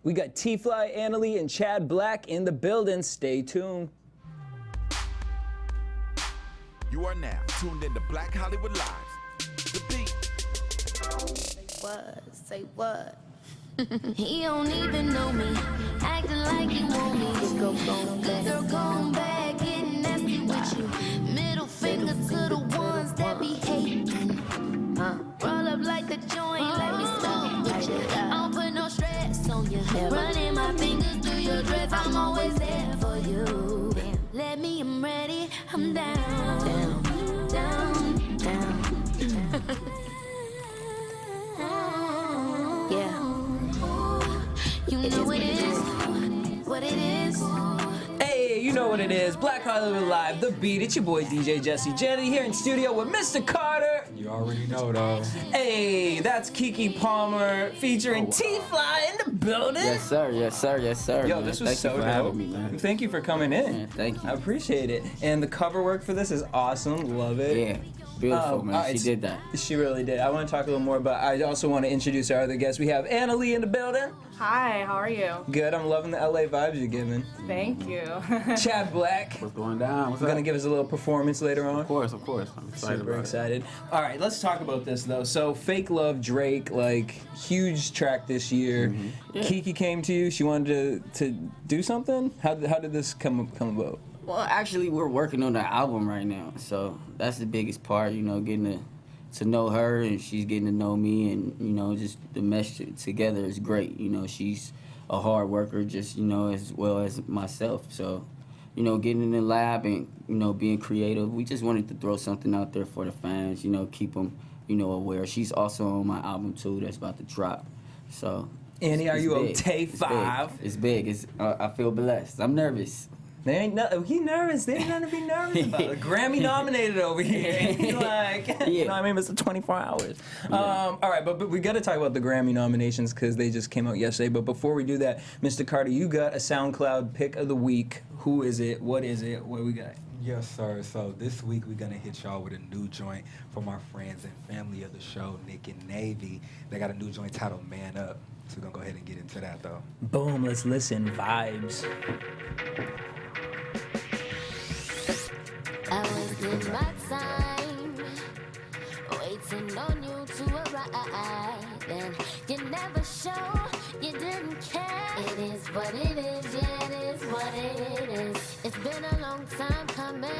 We got Teeflii, Annale and Chadd Black in the building. Stay tuned. You are now tuned into Black Hollywood Live. The beat. Say what? He don't even know me, acting like he want me. This girl going back, getting nasty with you. Middle finger to the ones that be hating. Roll up like the joint, let me stop with you. I don't put no stress on you. Running my fingers through your dress, I'm always there for you. Let me, I'm ready, I'm down, down, down, down. Yeah. You know what it is, what it is. Hey, you know what it is. Black Hollywood Live, The Beat. It's your boy DJ Jesse Jenny here in studio with Mr. Carter. You already know, though. Hey, that's Kiki Palmer featuring Teeflii in the building. Yes, sir. Yes, sir. Yes, sir. Yo, man. this was Thank so you for dope. having me, man. Thank you for coming in. Man, thank you. I appreciate it. And the cover work for this is awesome. Love it. Yeah, beautiful, man. She did that. She really did. I want to talk a little more, but I also want to introduce our other guests. We have Annalee in the building. Hi, how are you? Good. I'm loving the LA vibes you're giving. Thank you. Chadd Black. What's going down? What's Gonna give us a little performance later on. Of course. I'm excited. Super about excited. All right, let's talk about this though. So, Fake Love, Drake, like huge track this year. Mm-hmm. Yeah. Kiki came to you. She wanted to do something. How did this come about? Well, actually, we're working on the album right now, so that's the biggest part. You know, getting to know her, and she's getting to know me, and you know, just the mesh together is great. You know, she's a hard worker, just as well as myself. So, getting in the lab and being creative. We just wanted to throw something out there for the fans. Keep them aware. She's also on my album too. That's about to drop. So. Annie, are you big. okay? Five. It's big. I feel blessed. I'm nervous. They ain't nothing. He nervous. There ain't nothing to be nervous about. Grammy nominated over here. And he's like, you know what I mean? It's 24 hours. Yeah. All right, but we got to talk about the Grammy nominations because they just came out yesterday. But before we do that, Mr. Carter, you got a SoundCloud pick of the week. Who is it? What is it? What we got? Yes, sir. So this week we're gonna hit y'all with a new joint from our friends and family of the show, Nick and Navy. They got a new joint titled "Man Up." So we're gonna go ahead and get into that though. Boom. Let's listen. Vibes. I wasted my time waiting on you to arrive, and you never show you didn't care. It is what it is, yeah, it is what it is. It's been a long time coming.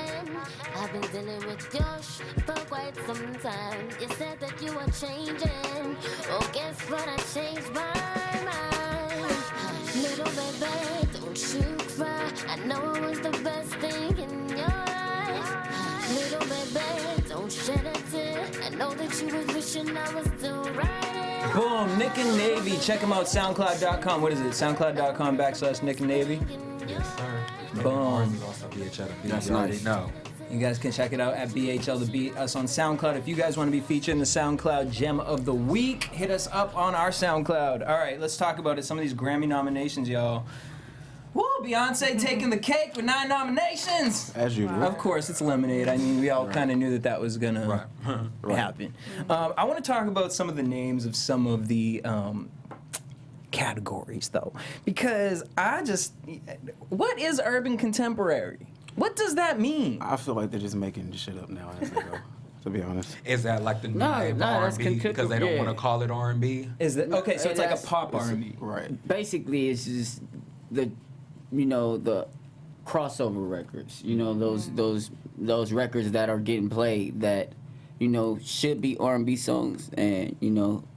I've been dealing with your shit for quite some time. You said that you were changing. Oh, guess what? I changed my mind. Little baby, don't you cry. I know it was the best thing in your life. Little baby, don't shed a tear. I know that you was wishing I was still riding. Boom. Nick and Navy. Check them out. SoundCloud.com. What is it? SoundCloud.com/Nick and Navy. Yes, sir. Boom. Also BHL. That's you already nice. know. You guys can check it out at BHL The Beat, us on SoundCloud. If you guys want to be featured in the SoundCloud Gem of the Week, hit us up on our SoundCloud. All right, let's talk about it. Some of these Grammy nominations, y'all. Woo, Beyonce taking the cake with 9 nominations. As usual. Of course, it's Lemonade. I mean, we all kind of knew that was going to happen. I want to talk about some of the names of some of the categories, though, because what is urban contemporary? What does that mean? I feel like they're just making the shit up now as they go, to be honest. Is that like the new No, name that's R&B because they don't yeah. want to call it R&B? Is that okay? So it's like a pop It's- R&B. Right. Basically, it's just the crossover records. Those records that are getting played that should be R&B songs and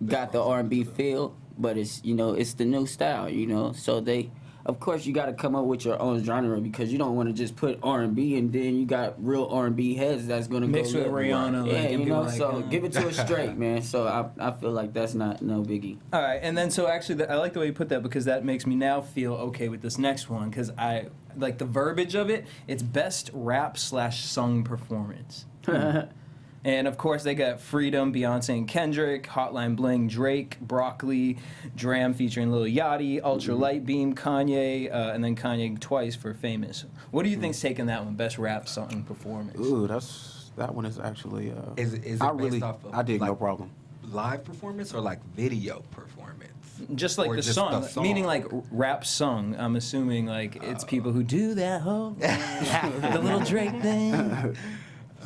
got the R&B feel, but it's it's the new style. So they. Of course, you got to come up with your own genre because you don't want to just put R&B and then you got real R&B heads that's gonna Mixed go with Rihanna, like, Yeah, and be like, so give it to us straight, man. So I feel like that's not no biggie. All right, and then so actually, I like the way you put that because that makes me now feel okay with this next one because I like the verbiage of it. It's best rap/sung performance. And of course, they got Freedom, Beyonce and Kendrick, Hotline Bling, Drake, Broccoli, Dram featuring Lil Yachty, Ultra Light Beam, Kanye, and then Kanye twice for Famous. What do you think's taking that one, best rap song performance? Ooh, that one is actually. Is it I based really, off of, I dig like, No Problem. live performance or like video performance? Just like Or the just song, the song? meaning like rap sung. I'm assuming like it's people who do that whole the little Drake thing.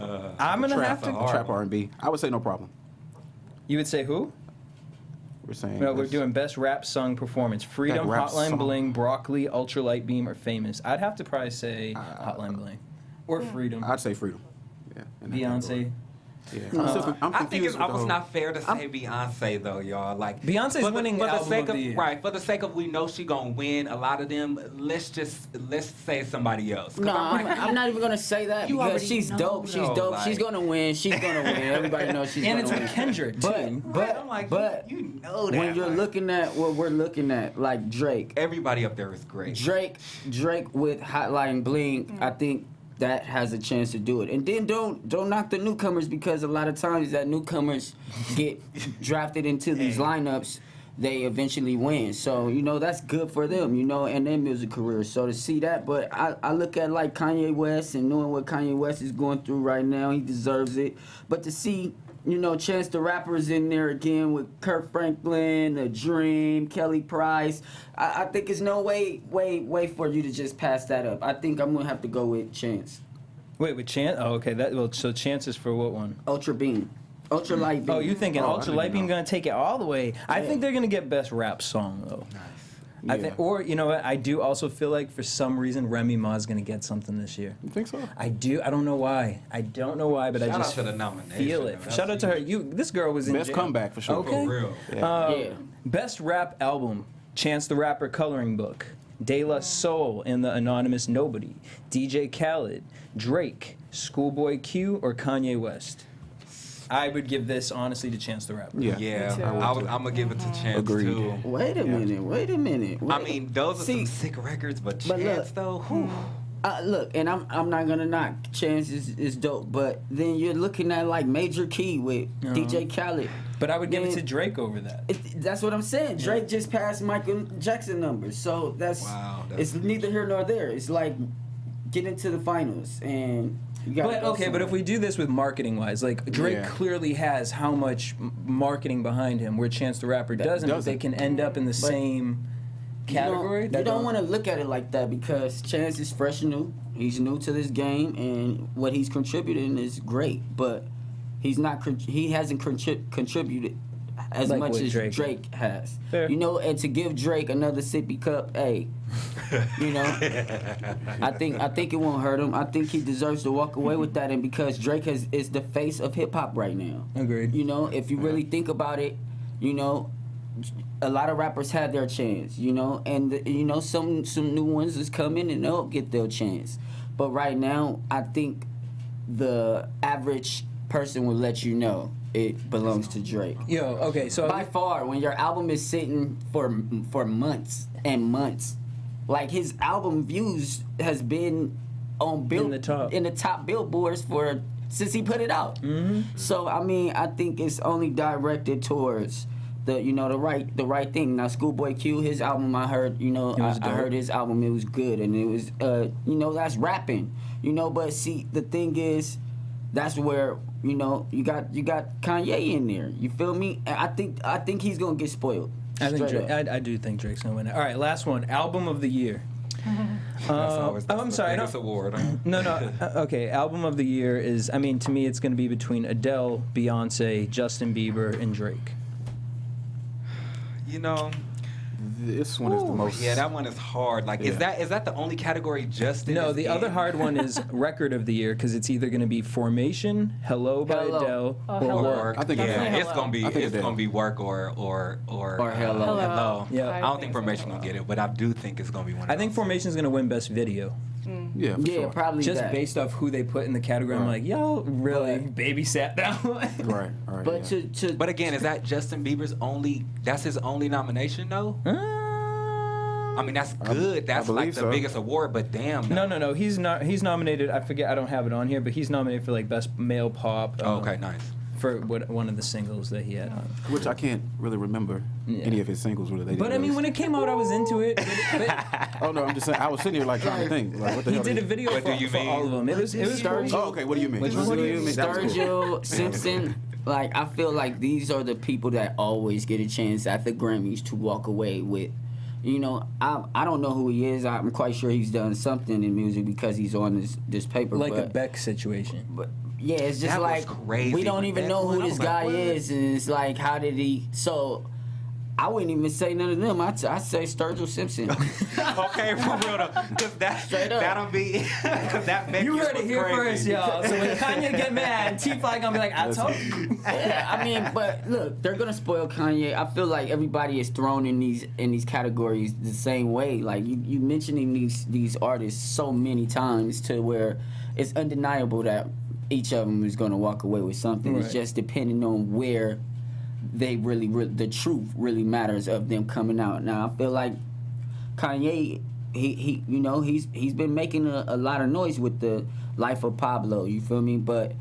I'm gonna Trap have to. a hard Trap one. R&B. I would say no problem. You would say who? We're saying. No, we're doing best rap sung performance. Freedom, rap Hotline song. Bling, Broccoli, Ultralight Beam, or Famous. I'd have to probably say Hotline Bling or Freedom. I'd say Freedom. Yeah. in that Beyonce. category. Yeah. I'm I think confused it's with almost the whole- not fair to say Beyonce though, y'all. Like Beyonce's for the- winning for the album sake of the year. right. For the sake of we know she gonna win a lot of them. Let's say somebody else. 'Cause No, I'm like, I'm not even gonna say that You because already she's know, dope. She's though, dope. like- She's gonna win. She's gonna win. Everybody knows she's And gonna it's win. with Kendrick too. But I'm like, but you know that. when you're like, looking at what we're looking at, like Drake, everybody up there is great. Drake with Hotline Bling, I think that has a chance to do it. And then don't knock the newcomers because a lot of times that newcomers get drafted into these lineups, they eventually win. So, that's good for them, and their music career. So to see that, but I look at like Kanye West and knowing what Kanye West is going through right now, he deserves it. But to see Chance the Rapper's in there again with Kurt Franklin, The Dream, Kelly Price. I think it's no way for you to just pass that up. I think I'm gonna have to go with Chance. Wait, with Chance? Oh, okay. So Chances for what one? Ultra Beam. Ultra Light Beam. Oh, you thinking Oh, I Ultra didn't Light Beam know. gonna take it all the way? I Yeah. think they're gonna get best rap song though. I Yeah. think, or you know what? I do also feel like for some reason Remy Ma's gonna get something this year. You think so? I do. I don't know why. But I Shout just out to the nomination, feel it. though. Shout out to her. This girl was in Best jail. comeback for sure. Okay. For real. Yeah. Best rap album: Chance the Rapper, Coloring Book, De La Soul and the Anonymous Nobody, DJ Khaled, Drake, Schoolboy Q, or Kanye West. I would give this honestly to Chance the Rapper. Yeah. Yeah, too. I'm gonna give it to Chance Agreed. too. Wait a minute. I mean, those are See, some sick records, but but Chance look, though, whew. look, and I'm not gonna knock Chance is dope, but then you're looking at like Major Key with DJ Khaled. But I would give it Man, to Drake over that. That's what I'm saying. Drake just passed Michael Jackson numbers, so that's it's neither here nor there. It's like get into the finals and you got. But okay, but if we do this with marketing wise, like Drake Yeah. clearly has how much marketing behind him, where Chance the Rapper doesn't, but they can end up in the same category. You don't want to look at it like that because Chance is fresh and new. He's new to this game, and what he's contributing is great. But he's not. He hasn't contributed as Like much what as Drake Drake has. Fair. And to give Drake another sippy cup, hey, I think it won't hurt him. I think he deserves to walk away with that, and because Drake is the face of hip hop right now. Agreed. If you really think about it, a lot of rappers had their chance, and some new ones is coming and they'll get their chance. But right now, I think the average person will let you know it belongs to Drake. Yo, okay, so By far, when your album is sitting for months and months, like his album views has been on In the top. billboards since he put it out. Mm-hmm. So I mean, I think it's only directed towards the the right thing. Now Schoolboy Q, his album, I heard was I heard dope. his album, it was good, and it was that's rapping, but see the thing is, that's where you got Kanye in there. You feel me? And I think he's gonna get spoiled. I think Straight Drake, up. I do think Drake's gonna win it. All right, last one. Album of the year. That's always I'm the sorry. biggest award. Huh? No. Okay, album of the year is. I mean, to me, it's gonna be between Adele, Beyonce, Justin Bieber, and Drake. This one is the most. Yeah, that one is hard. Like, is Yeah. that the only category Justin? No, is the in? other hard one is record of the year because it's either gonna be Formation, Hello by Hello. Adele, Oh, or Hello. Work. I think yeah, Definitely it's Hello. gonna be I think it's Adele. gonna be Work or Hello. Hello. Yeah. I don't think Formation gonna get it, but I do think it's gonna be one. Of I think those. Formation's gonna win Best Video. Yeah, for Yeah, sure. probably Just that. based off who they put in the category, I'm Right. like, yo, really But- babysat that one. Right, right. But yeah. to But again, is that Justin Bieber's only? That's his only nomination, though. I mean, that's good. That's like believe the so. biggest award. But damn. No. He's not. He's nominated. I forget. I don't have it on here, but he's nominated for like Best Male Pop. Oh, okay, nice. For one of the singles that he had on. Which I can't really remember Yeah. any of his singles related. But I mean, when it came out, I was into it. But Oh no, I'm just saying. I was sitting here like trying to think. Like, what the he hell? did a video What for, do you for mean? all of them. It was cool. Oh, okay. What do you mean? Which one? What do you mean? That was cool. Sturgill, Simpson, like I feel like these are the people that always get a chance at the Grammys to walk away with. You know, I don't know who he is. I'm quite sure he's done something in music because he's on this paper. Like but, a Beck situation. But yeah, it's just That was like crazy we don't with even that know one. who I this was like, guy what? is, and it's like, how did he? So I wouldn't even say none of them. I say Sturgill Simpson. Okay, for real though, because Straight up. that'll be because that Becky You heard was it here crazy. first, y'all. So when Kanye get mad, Teeflii gonna be like, I told you. Yeah, I mean, but look, they're gonna spoil Kanye. I feel like everybody is thrown in these categories the same way. Like you mentioning these artists so many times to where it's undeniable that each of them is gonna walk away with something. Right. It's just depending on where they really the truth really matters of them coming out. Now I feel like Kanye, he you know he's been making a lot of noise with the Life of Pablo. You feel me? But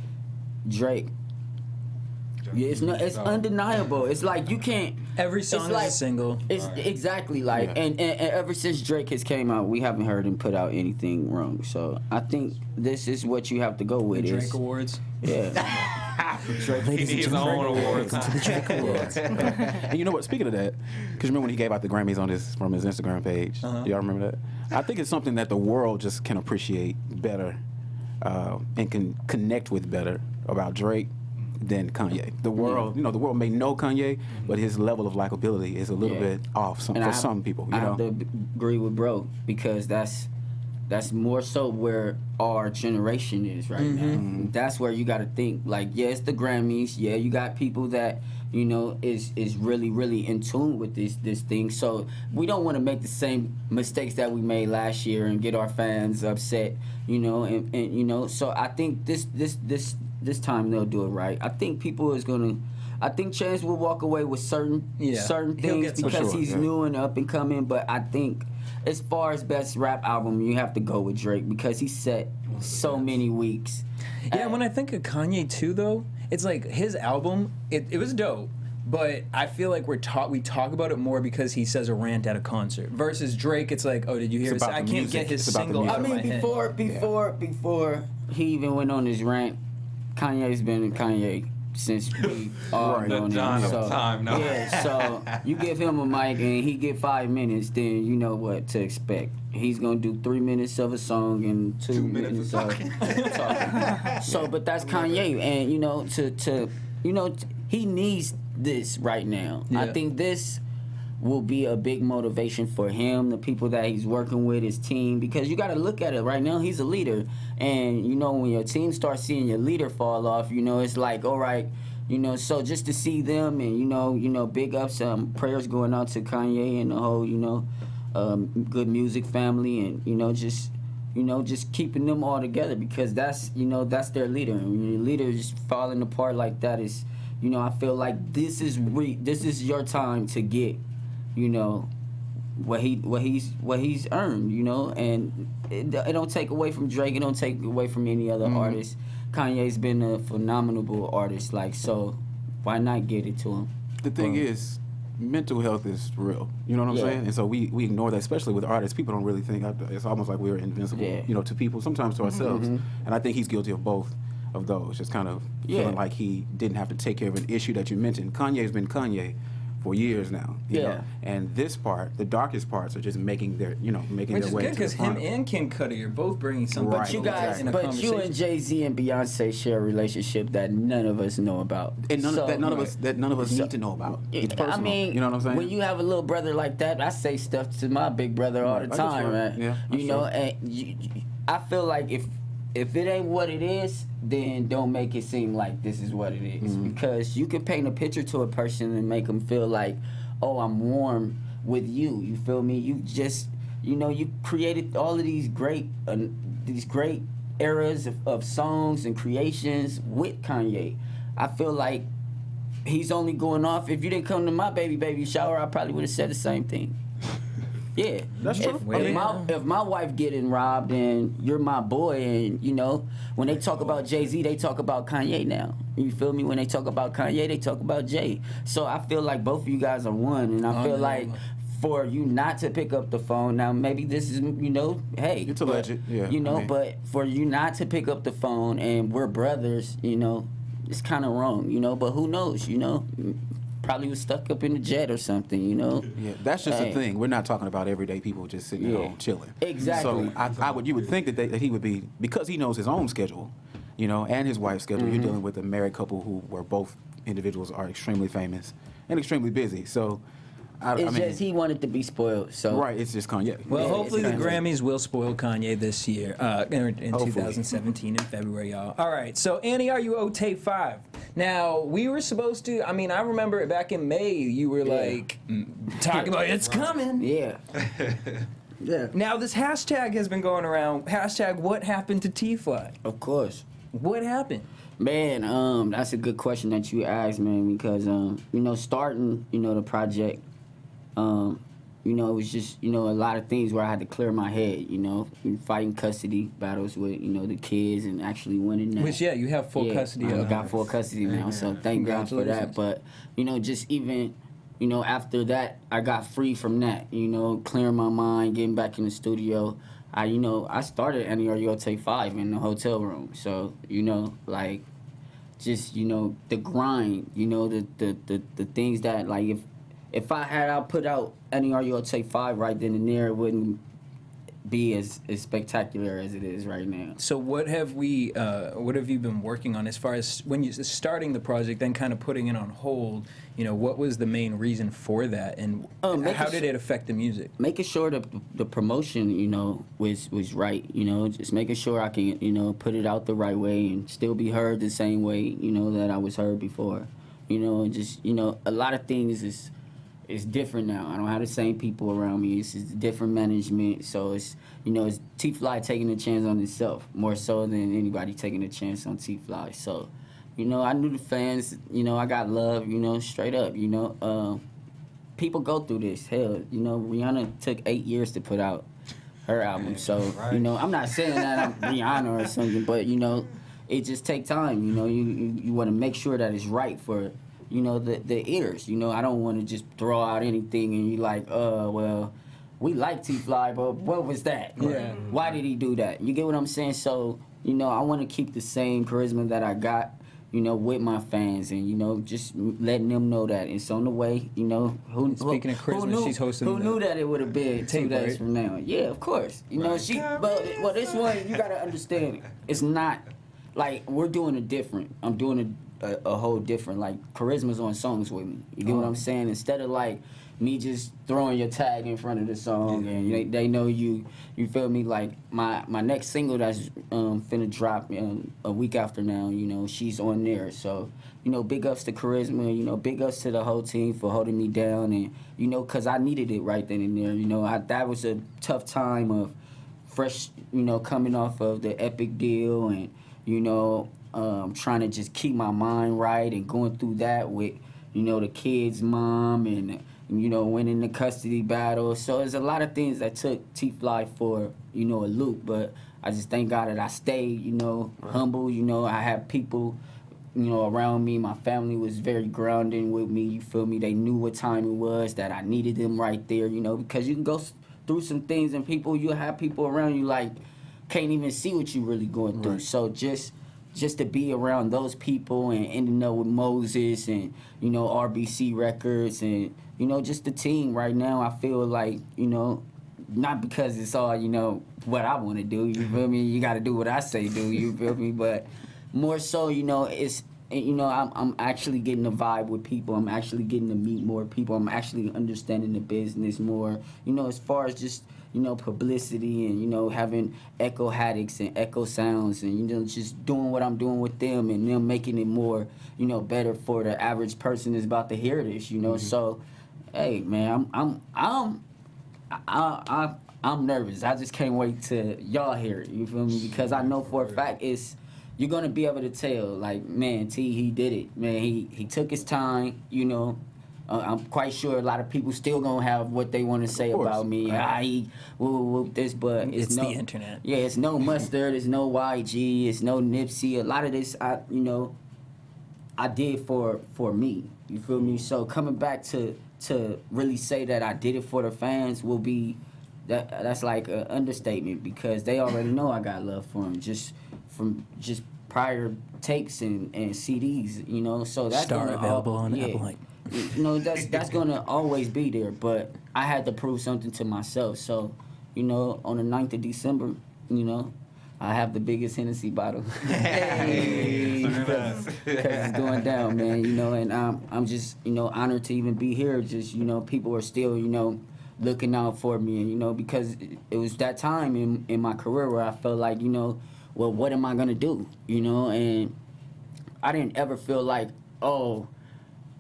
Drake. Yeah, it's undeniable. It's like you can't. Every song is like, a single. It's exactly like, Yeah. and ever since Drake has came out, we haven't heard him put out anything wrong. So I think this is what you have to go with. Drake is, Awards. yeah, Drake he needs his own awards. To the Drake Awards. And you know what? Speaking of that, because remember when he gave out the Grammys from his Instagram page? Uh-huh. Y'all remember that? I think it's something that the world just can appreciate better and can connect with better about Drake than Kanye. The world, the world may know Kanye, but his level of likability is a little bit off for some people. I have to agree with bro because that's more so where our generation is right now. That's where you got to think. Like, yes, the Grammys. Yeah, you got people that is really in tune with this thing. So we don't want to make the same mistakes that we made last year and get our fans upset. And so I think this time they'll do it right. I think people is gonna. I think Chance will walk away with certain He'll things get some. because For sure, he's yeah. new and up and coming. But I think as far as best rap album, you have to go with Drake because he set so many weeks. Yeah, when I think of Kanye too, though, it's like his album. It was dope, but I feel like we talk about it more because he says a rant at a concert. Versus Drake, it's like, oh, did you hear It's this? about I the can't music. get his It's about the single music. out I of my mean, head. before he even went on his rant, Kanye's been Kanye since we all Right. known The John him. of time, no? Yeah, so you give him a mic and he get 5 minutes, then you know what to expect. He's gonna do 3 minutes of a song and 2 minutes of talking. So, but that's Kanye, and he needs this right now. I Yeah. think this will be a big motivation for him, the people that he's working with, his team, because you got to look at it right now. He's a leader, and when your team starts seeing your leader fall off, it's like, all right, so just to see them and big ups, prayers going out to Kanye and the whole good music family, and just keeping them all together because that's their leader, and when your leader is falling apart like that is, I feel like this is your time to get what he's earned, and it don't take away from Drake, it don't take away from any other artist. Kanye's been a phenomenal artist, so why not get it to him? The thing is, mental health is real. You know what I'm Yeah. saying? And so we ignore that, especially with artists. People don't really think it's almost like we're invincible. Yeah. To people, sometimes to ourselves. And I think he's guilty of both of those. Just kind of feeling like he didn't have to take care of an issue that you mentioned. Kanye's been Kanye for years now. You know? And this part, the darkest parts, are just making their Which their is way good to because the him final. and Kid Cudi are both bringing something. Right. But you guys, in a but you conversation. and Jay-Z and Beyonce share a relationship that none of us know about. And none of us So- need to know about. It's personal. I mean, you know what I'm saying? when you have a little brother like that, I say stuff to my big brother all the Right, time, sure. man. Yeah, You know, and I feel like if it ain't what it is, then don't make it seem like this is what it is. Because you can paint a picture to a person and make them feel like, oh, I'm warm with you. You feel me? You just, you created all of these great eras of songs and creations with Kanye. I feel like he's only going off. If you didn't come to my baby shower, I probably would have said the same thing. Yeah, That's true. If my wife getting robbed and you're my boy, and when they talk about Jay-Z, they talk about Kanye now. You feel me? When they talk about Kanye, they talk about Jay. So I feel like both of you guys are one, and I feel like for you not to pick up the phone, now maybe this is hey, It's alleged, yeah, I mean. but for you not to pick up the phone, and we're brothers, it's kind of wrong, you know. But who knows, you know? Probably was stuck up in the jet or something, you know. Yeah, that's just the thing. We're not talking about everyday people just sitting at home chilling. Exactly. So you would think that he would be, because he knows his own schedule, you know, and his wife's schedule. You're dealing with a married couple where both individuals are extremely famous and extremely busy. So It's just he wanted to be spoiled. So right, it's just Kanye. Well, Yeah, hopefully the it's Grammys will spoil Kanye this year, in Hopefully. 2017 in February, y'all. All right, so Annie, are you Tape 5? Now, we were supposed to, I mean, I remember it back in May, you were like, talking about it's coming. yeah. Yeah. Now, this hashtag has been going around, hashtag what happened to Teeflii? Of course. What happened? Man, that's a good question that you asked, man, because you know, starting, you know, the project, you know, it was just, you know, a lot of things where I had to clear my head, you know, fighting custody battles with, you know, the kids and actually winning that. Which, yeah, you have full custody I of. got full custody now, so thank God for that. Congratulations. But, you know, just even, you know, after that, I got free from that, you know, clearing my mind, getting back in the studio. I started Annale Tape 5 in the hotel room. So, you know, like, just, you know, the grind, you know, the things that, like, if I had put out Annale Tape 5 right then and there, it wouldn't be as spectacular as it is right now. So what have you been working on as far as when you're starting the project, then kind of putting it on hold? You know, what was the main reason for that, and how did it affect the music? Making sure that the promotion, you know, was right. You know, just making sure I can, you know, put it out the right way and still be heard the same way, you know, that I was heard before. You know, and just, you know, a lot of things is different now. I don't have the same people around me. It's different management. So it's, you know, it's Teeflii taking a chance on himself more so than anybody taking a chance on Teeflii. So, you know, I knew the fans, you know, I got love, you know, straight up, you know. People go through this. Hell, you know, Rihanna took 8 years to put out her album. So, you know, I'm not saying that I'm Rihanna or something, but, you know, it just take time. You know, you want to make sure that it's right for, you know, the ears. You know, I don't want to just throw out anything and you like, well, we like Teeflii, but what was that? Yeah. Why did he do that? You get what I'm saying? So, you know, I want to keep the same charisma that I got, you know, with my fans, and, you know, just letting them know that it's on the way. You know, Speaking of charisma, she's hosting. Who knew that it would have been 2 tape, days right? from now? Yeah, of course. You know, well, this one you gotta understand. It's not like we're doing it different. I'm doing a whole different, like, charisma's on songs with me. You get what I'm saying? Instead of like me just throwing your tag in front of the song and they know you feel me? Like my next single that's finna drop a week after now, you know, she's on there. So, you know, big ups to Charisma, you know, big ups to the whole team for holding me down, and, you know, cause I needed it right then and there. You know, that was a tough time of fresh, you know, coming off of the Epic deal, and, you know, trying to just keep my mind right and going through that with, you know, the kid's mom and, you know, winning the custody battle. So there's a lot of things that took Teeflii for, you know, a loop. But I just thank God that I stayed, you know, humble. You know, I had people, you know, around me. My family was very grounding with me. You feel me? They knew what time it was, that I needed them right there, you know, because you can go through some things and you'll have people around you like can't even see what you really going through. So just to be around those people and ending up with Moses and, you know, RBC Records and, you know, just the team right now, I feel like, you know, not because it's all, you know, what I want to do, you feel me? You got to do what I say do, you feel me? But more so, you know, it's, you know, I'm actually getting a vibe with people. I'm actually getting to meet more people. I'm actually understanding the business more, you know, as far as just, you know, publicity and, you know, having echo haddocks and echo sounds and, you know, just doing what I'm doing with them and them making it more, you know, better for the average person that's about to hear this, you know. So, hey, man, I'm nervous. I just can't wait till y'all hear it, you feel me? Because I know for a fact you're gonna be able to tell, like, man, he did it. Man, he took his time, you know. I'm quite sure a lot of people still gonna have what they want to say about me. He whoop this, but It's no, the internet. Yeah, it's no Mustard, it's no YG, it's no Nipsey. A lot of this, I did for me. You feel me? So coming back to really say that I did it for the fans will be that's like an understatement, because they already know I got love for them. Just prior tapes and CDs, you know. So that's Star gonna available on Apple. Like, you know, that's gonna always be there. But I had to prove something to myself. So, you know, on the 9th of December, you know, I have the biggest Hennessy bottle. Hey, because it's going down, man. You know, and I'm just, you know, honored to even be here. Just, you know, people are still, you know, looking out for me, and you know, because it was that time in my career where I felt like, you know, well, what am I gonna do? You know, and I didn't ever feel like, oh,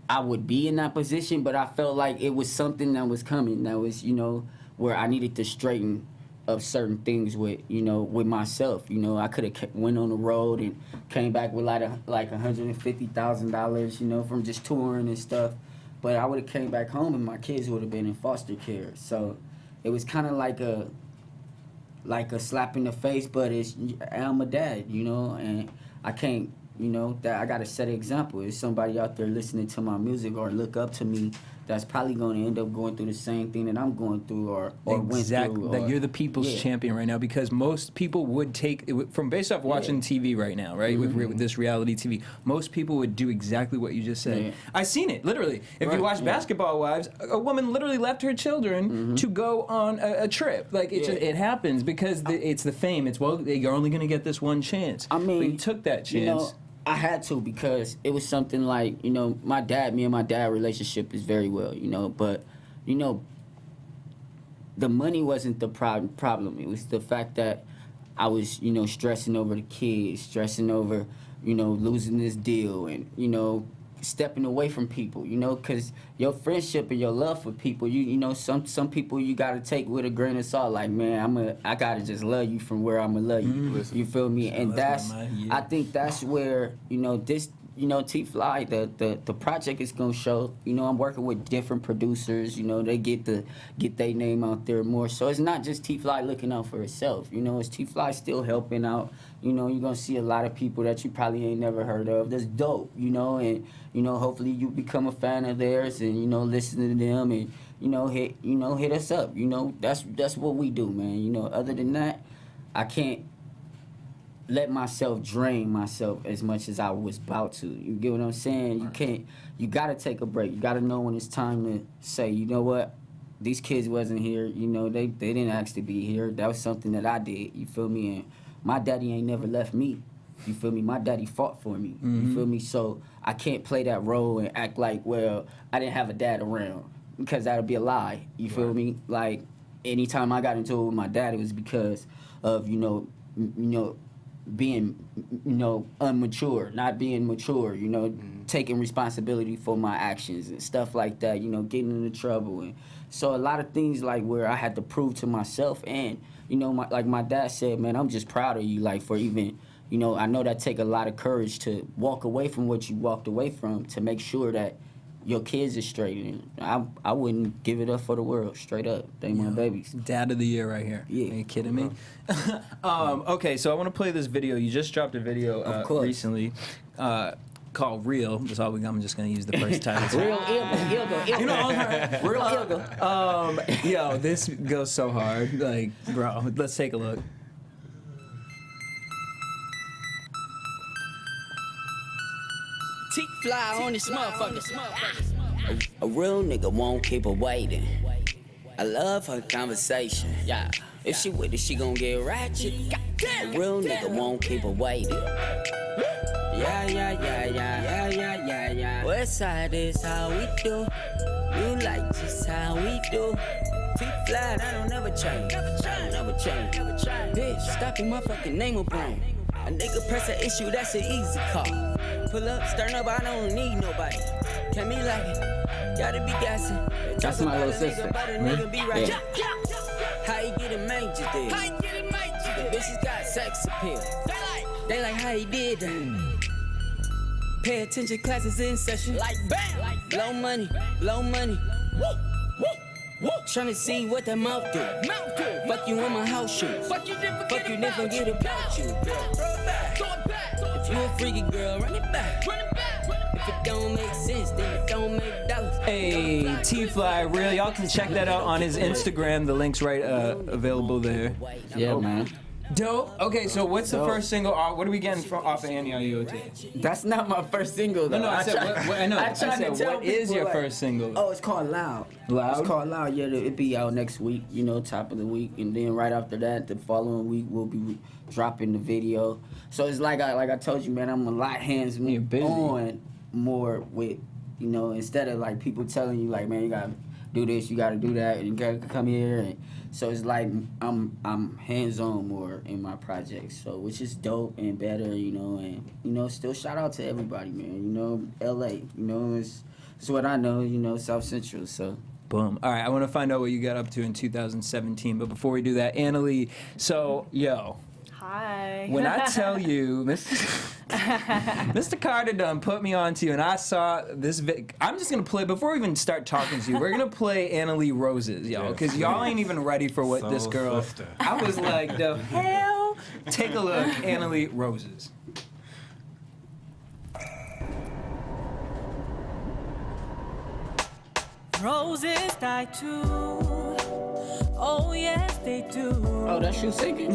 I would be in that position, but I felt like it was something that was coming. That was, you know, where I needed to straighten up certain things with, you know, with myself. You know, I could have went on the road and came back with like $150,000, you know, from just touring and stuff. But I would have came back home and my kids would have been in foster care. So it was kind of like a slap in the face, but I'm a dad, you know, and I can't, you know, that I got to set an example. If somebody out there listening to my music or look up to me, that's probably going to end up going through the same thing that I'm going through or went through. Like you're the people's champion right now, because most people would take, from based off watching TV right now, right, with this reality TV, most people would do exactly what you just said. I seen it, literally. If you watch Basketball Wives, a woman literally left her children to go on a trip. Like, it happens because it's the fame. It's, well, you're only going to get this one chance. I mean, but you took that chance. You know, I had to, because it was something like, you know, me and my dad relationship is very well, you know, but, you know, the money wasn't the problem. It was the fact that I was, you know, stressing over the kids, stressing over, you know, losing this deal and, you know, stepping away from people, you know, because your friendship and your love for people, you know, some people you got to take with a grain of salt. Like, man, I got to just love you from where I'm going to love you. You feel me? And I think that's where, you know, this, you know, Teeflii, the project is going to show, you know, I'm working with different producers, you know, they get their name out there more. So it's not just Teeflii looking out for itself, you know, it's Teeflii still helping out. You know, you're going to see a lot of people that you probably ain't never heard of. That's dope, you know, and, you know, hopefully you become a fan of theirs and, you know, listen to them and, you know, hit us up. You know, that's what we do, man. You know, other than that, I can't let myself drain myself as much as I was about to. You get what I'm saying? You got to take a break. You got to know when it's time to say, you know what? These kids wasn't here. You know, they didn't ask to be here. That was something that I did. You feel me? And my daddy ain't never left me. You feel me? My daddy fought for me. You feel me? So I can't play that role and act like, well, I didn't have a dad around, because that'll be a lie. You feel me? Like, anytime I got into it with my dad, it was because of, you know, being, you know, immature, not being mature, you know, taking responsibility for my actions and stuff like that, you know, getting into trouble. And so a lot of things, like, where I had to prove to myself, and, you know, like my dad said, man, I'm just proud of you, like, for even, you know, I know that take a lot of courage to walk away from what you walked away from to make sure that your kids are straight. And I wouldn't give it up for the world, straight up. They my babies. Dad of the year right here. Yeah. Are you kidding me? Okay, so I want to play this video. You just dropped a video recently called Real. That's all we got. I'm just going to use the first title. Real Ilga. You know, Real Ilga. Yo, this goes so hard. Like, bro, let's take a look. Teeflii on this motherfucker. A real nigga won't keep her waiting. I love her conversation. Yeah. If she with it, she gon' get ratchet. A real nigga won't keep her waiting. Yeah. West side is how we do. You like just how we do. Teeflii, that don't never change. Never change. Bitch, stop your motherfucking name up on. A nigga press an issue, that's an easy call. Pull up, stern up, I don't need nobody. Can me like it, gotta be gassing. That's my little sister. Yeah. How you get a major deal? The bitches got sex appeal. They like how he did that. Pay attention, classes in session. Like bam, low money. Tryna see what that mouth do. Fuck you in my house shoes. Fuck you never forget about you. If you a freaky girl, run it back. If it don't make sense, then it don't make dollars. Hey, Teeflii, Real. Y'all can check that out on his Instagram. The link's right available there. Yeah, man. Dope. Okay, so what's the first single? What are we getting from off of Annie Ayote? That's not my first single though. No, I said, I know. I tried said, to tell what is people, your like, first single? Oh, it's called Loud. Loud? It's called Loud. Yeah, it'll be out next week. You know, top of the week, and then right after that, the following week we'll be dropping the video. So it's like I told you, man, I'm a lot hands on more with, you know, instead of like people telling you like, man, you gotta do this, you gotta do that, and you gotta come here. And so it's like I'm hands on more in my projects, so which is dope and better, you know. And you know, still shout out to everybody, man. You know, LA, you know, it's what I know, you know, South Central. So. Boom. All right, I want to find out what you got up to in 2017, but before we do that, Annalee, so yo. Hi. When I tell you, Mr. Carter done put me on to you, and I saw this. I'm just gonna play before we even start talking to you. We're gonna play Annalee Roses, yo, because y'all ain't even ready for what this girl. Sister. I was like, the hell. Take a look, Annalee Roses. Roses die too. Oh yes, they do. Oh, that's you singing.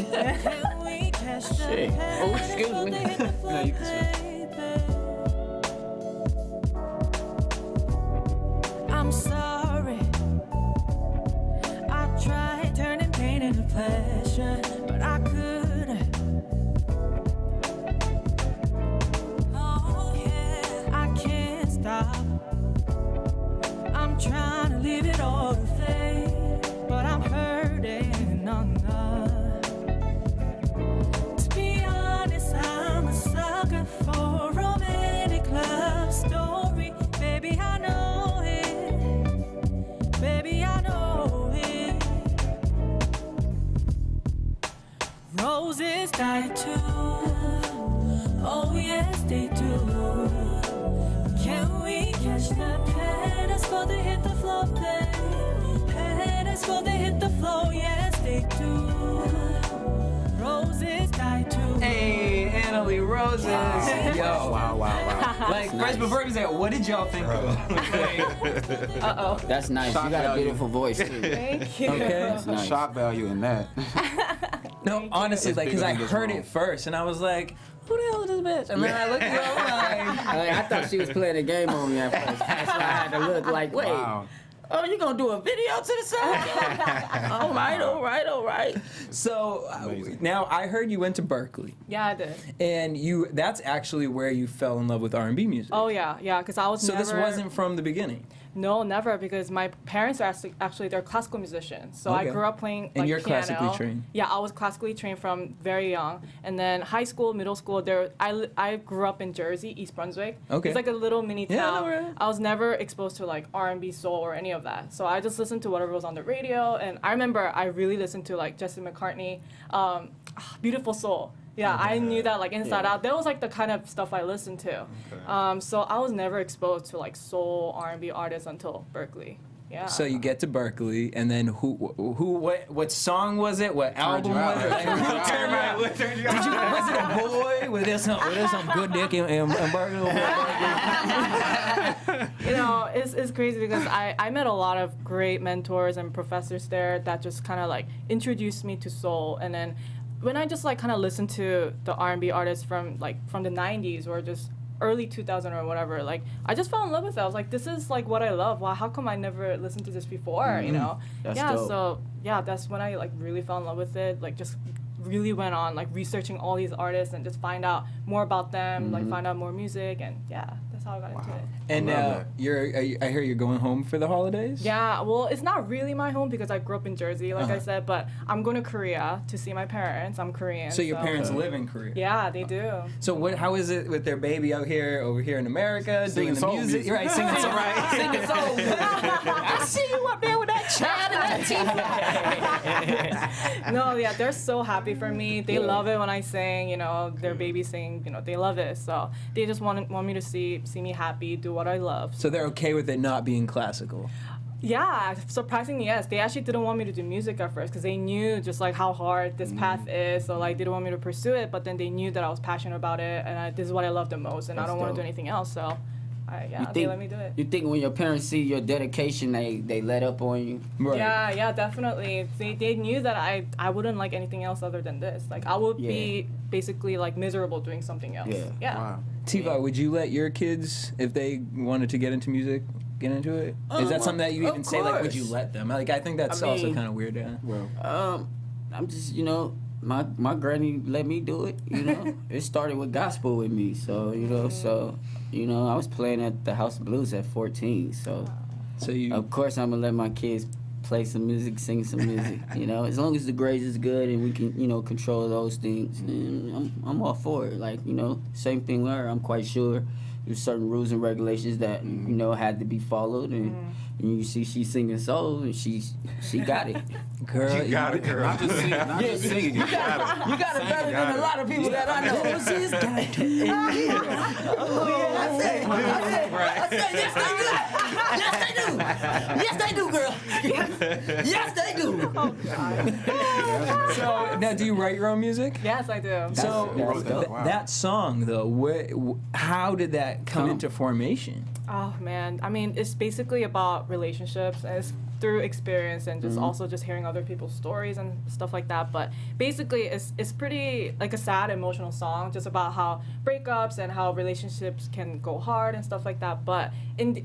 We catch the Shit. Oh, excuse me. No, you can I'm sorry. I tried turning pain into pleasure, but I couldn't. Oh yeah, I can't stop. I'm trying to leave it all to fade, but I'm hurting enough. To be honest, I'm a sucker for a romantic love story. Baby, I know it. Baby, I know it. Roses die too. Oh yes, they do. Can we catch the petals before they hit the floor, babe? Petals before they hit the floor, yes they do. Roses die too. Hey, Annalee Roses. Yo. Wow. Like, first, before we say, what did y'all think of? Uh-oh. That's nice. Shock You got a value. beautiful voice too. Thank you. Okay. That's There's nice. shock value in that. No, honestly, It's like, because bigger I than this heard room. it first, and I was like, who the hell is this bitch? And then I looked at her, I thought she was playing a game on me at first. That's why I had to look like, wait, Wow. oh, you gonna do a video to the side? all right. So Amazing. now I heard you went to Berkeley, Yeah, I did. and that's actually where you fell in love with R&B music. Oh, yeah, because I was So never... this wasn't from the beginning. No, never, because my parents are actually they're classical musicians. So Okay. I grew up playing like And you're piano. classically trained? Yeah, I was classically trained from very young. And then high school, middle school, I grew up in Jersey, East Brunswick. Okay. It's like a little mini Yeah, town. no, right. I was never exposed to like R&B, soul, or any of that. So I just listened to whatever was on the radio. And I remember I really listened to like Jesse McCartney, Beautiful Soul. Yeah, I knew that like inside out. That was like the kind of stuff I listened to. So I was never exposed to like soul R&B artists until Berkeley. Yeah. So you get to Berkeley, and then what song was it? What album you out. was it? What turned you out? Was it a boy? Was there some good dick in Berkeley? You know, it's crazy because I met a lot of great mentors and professors there that just kind of like introduced me to soul. And then when I just like kind of listened to the R&B artists from the 90s or just early 2000 or whatever, like I just fell in love with it. I was like, this is like what I love. Wow, how come I never listened to this before? You know? That's yeah. dope. So yeah, that's when I like really fell in love with it. Like just really went on like researching all these artists and just find out more about them, like find out more music, and yeah, that's how I got into it. And Love that. I hear you're going home for the holidays? Yeah, well, it's not really my home because I grew up in Jersey, like I said, but I'm going to Korea to see my parents. I'm Korean. So your parents live in Korea? Yeah, they do. So how is it with their baby over here in America, Singing doing the soul music? music. Right, singing soul. Singing soul. I see you up there with that child and that No, yeah, they're so happy for me. They love it when I sing, you know, their baby sing, you know, they love it. So they just want me to see me happy, do what I love. So they're okay with it not being classical? Yeah, surprisingly, yes. They actually didn't want me to do music at first because they knew just like how hard this path is. So like they didn't want me to pursue it, but then they knew that I was passionate about it and this is what I love the most, and I That's don't want to dope. do anything else. So they let me do it. You think when your parents see your dedication, they let up on you? Right. Yeah, definitely. They knew that I wouldn't like anything else other than this. Like I would be basically like miserable doing something else. Yeah. Wow. Teeflii, would you let your kids, if they wanted to get into music, get into it? Is that something that you even say, like, would you let them? Like, I think that's also kind of weird. Yeah. Well, I'm just, my granny let me do it, It started with gospel with me, so, I was playing at the House of Blues at 14, so you... Of course I'm going to let my kids play some music, sing some music, As long as the grades is good and we can, control those things, I'm all for it. Like, same thing with her. I'm quite sure there's certain rules and regulations that, had to be followed, and you see she's singing soul, and she got it. Girl, You got it, girl. not just singing. You got it better than a lot of people that I know. I said, yes they do, girl. Yes they do. Oh, God. So, now, do you write your own music? Yes, I do. So, Wow. that song, though, how did that come into formation? Oh man, I mean, it's basically about relationships, and it's through experience and just also just hearing other people's stories and stuff like that. But basically, it's pretty like a sad, emotional song, just about how breakups and how relationships can go hard and stuff like that. But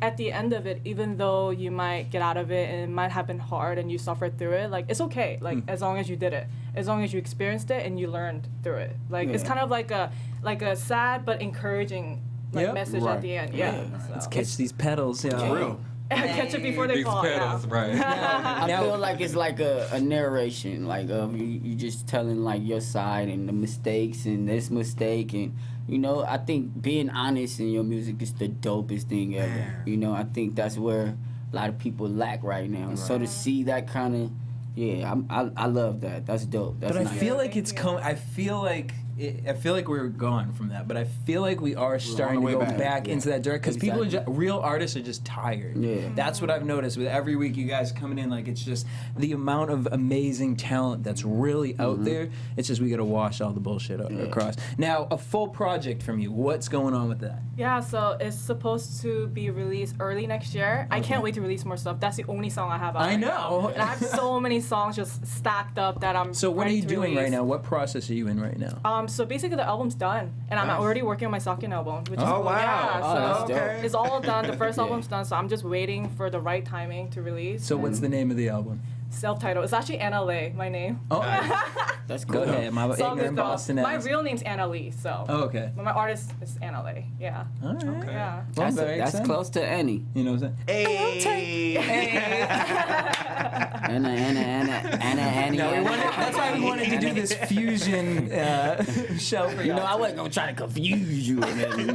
at the end of it, even though you might get out of it and it might have been hard and you suffered through it, like it's okay. Like as long as you did it, as long as you experienced it and you learned through it. Like it's kind of like a sad but encouraging message at the end. Yeah. So. Let's catch these pedals. Yeah. It's real. Catch it before they These fall. pedals, right. I feel like it's like a narration, like you just telling like your side and the mistakes and this mistake, and I think being honest in your music is the dopest thing ever. I think that's where a lot of people lack right now. Right. So to see that kind of, I love that. That's dope. That's but nice. I feel like it's coming. I feel like we're gone from that, but I feel like we are starting to go back into that direction because people are real artists are just tired. Yeah, that's what I've noticed with every week you guys coming in. Like it's just the amount of amazing talent that's really out there. It's just we got to wash all the bullshit across. Now, a full project from you. What's going on with that? Yeah, so it's supposed to be released early next year. I can't wait to release more stuff. That's the only song I have out. I know. And I have so many songs just stacked up that I'm. So what are ready you to doing release. right now? What process are you in right now? So basically the album's done, and I'm already working on my second album, which is cool. wow. Yeah, Oh, that's so dope. it's all done. The first album's done, so I'm just waiting for the right timing to release. So what's the name of the album? Self-titled. It's actually Annalee, my name. Oh, That's go cool. ahead. My Song is ignorant the- Boston My ass. real name's Annalee, so. Oh, okay. But my artist is Annalee. Yeah. All right. Okay. Yeah. Well, That's, very that's exciting. close to Annie. You know what I'm saying? Annie. That's why we wanted to do this fusion show for you. I wasn't gonna try to confuse you, you feel me?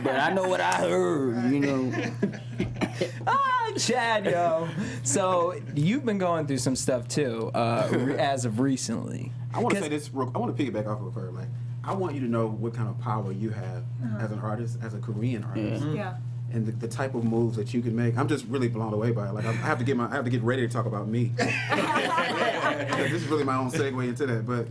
But I know what I heard, Chad, yo. So you've been going through some stuff too, as of recently. I want to say this. I want to piggyback off of her. Like, I want you to know what kind of power you have as an artist, as a Korean artist, Yeah. and the type of moves that you can make. I'm just really blown away by it. Like, I have to get ready to talk about me. This is really my own segue into that. But